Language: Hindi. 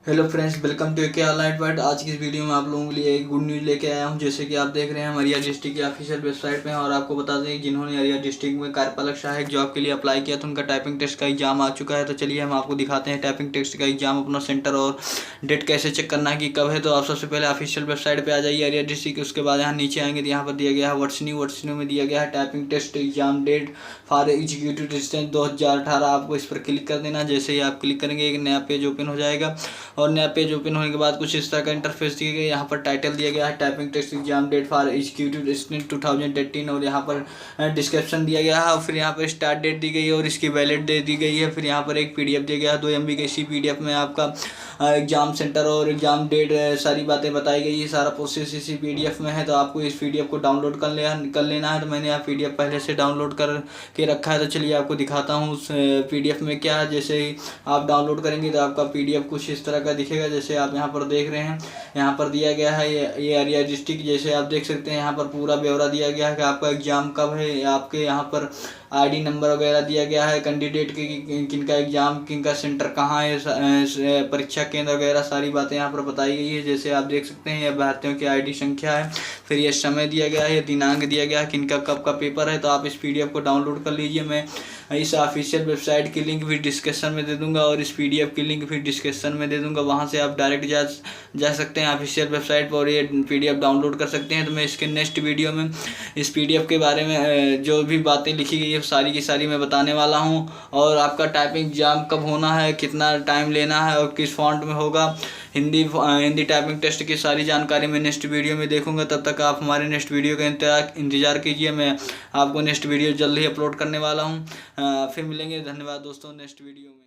हेलो फ्रेंड्स, वेलकम टू के ऑनलाइन वर्ल्ड। आज की इस वीडियो में आप लोगों के लिए एक गुड न्यूज़ लेके आया हूं। जैसे कि आप देख रहे हैं, हम अरिया डिस्ट्रिक्ट की ऑफिशियल वेबसाइट पे हैं और आपको बता दें कि जिन्होंने अरिया डिस्ट्रिक्ट में कार्यपालक सहायक जॉब के लिए अप्लाई किया था, उनका टाइपिंग टेस्ट का एग्जाम आ चुका है। तो चलिए हम आपको दिखाते हैं टाइपिंग टेस्ट का एग्जाम, अपना सेंटर और डेट कैसे चेक करना है कि कब है। तो आप सबसे पहले ऑफिशियल वेबसाइट पर आ जाइए अरिया डिस्ट्रिक्ट। उसके बाद यहाँ नीचे आएंगे तो यहाँ पर दिया गया है व्हाट्स न्यू में दिया गया है typing test exam date for executive distance 2018। आपको इस पर क्लिक कर देना। जैसे ही आप क्लिक करेंगे एक नया पेज ओपन हो जाएगा और नया पेज ओपन होने के बाद कुछ इस तरह का इंटरफेस दिया गया। यहाँ पर टाइटल दिया गया है typing test exam date for executive assistant 2018 और यहाँ पर डिस्क्रिप्शन दिया गया है और फिर यहाँ पर स्टार्ट डेट दी गई है और इसकी वैलिड डेट दी गई है। फिर यहाँ पर एक पीडीएफ दिया गया है 2 MB की। इसी पीडीएफ में आपका एग्जाम सेंटर और एग्जाम डेट सारी बातें बताई गई है। सारा प्रोसेस इसी पीडीएफ में है, तो आपको इस पीडीएफ को डाउनलोड कर लेना है। तो मैंने यहाँ पीडीएफ पहले से डाउनलोड कर के रखा है। तो चलिए आपको दिखाता हूँ उस पीडीएफ में क्या है। जैसे ही आप डाउनलोड करेंगे तो आपका पीडीएफ कुछ इस तरह का दिखेगा, जैसे आप यहाँ पर देख रहे हैं। यहाँ पर दिया गया है ये अरिया डिस्ट्रिक्ट। जैसे आप देख सकते हैं यहाँ पर पूरा ब्यौरा दिया गया है कि आपका एग्जाम कब है। आपके यहाँ पर आईडी नंबर वगैरह दिया गया है, कैंडिडेट की किनका एग्जाम, किनका सेंटर कहाँ है, परीक्षा केंद्र वगैरह सारी बातें यहाँ पर बताई गई है। जैसे आप देख सकते हैं ये अभ्यर्थियों की आईडी संख्या है, फिर ये समय दिया गया है, ये दिनांक दिया गया है, किनका कब का पेपर है। तो आप इस पीडीएफ को डाउनलोड कर लीजिए। मैं इस ऑफिशियल वेबसाइट की लिंक भी डिस्क्रिप्शन में दे दूंगा और इस पीडीएफ की लिंक भी डिस्क्रिप्शन में दे दूंगा। वहाँ से आप डायरेक्ट जा सकते हैं ऑफिशियल वेबसाइट पर और ये पीडीएफ डाउनलोड कर सकते हैं। तो मैं इसके नेक्स्ट वीडियो में इस पीडीएफ के बारे में जो भी बातें लिखी गई है सारी की सारी मैं बताने वाला हूँ। और आपका टाइपिंग एग्जाम कब होना है, कितना टाइम लेना है और किस फॉन्ट में होगा, हिंदी टाइपिंग टेस्ट की सारी जानकारी मैं नेक्स्ट वीडियो में देखूंगा। तब तक आप हमारे नेक्स्ट वीडियो का इंतजार कीजिए। मैं आपको नेक्स्ट वीडियो जल्द ही अपलोड करने वाला हूँ। फिर मिलेंगे। धन्यवाद दोस्तों नेक्स्ट वीडियो में।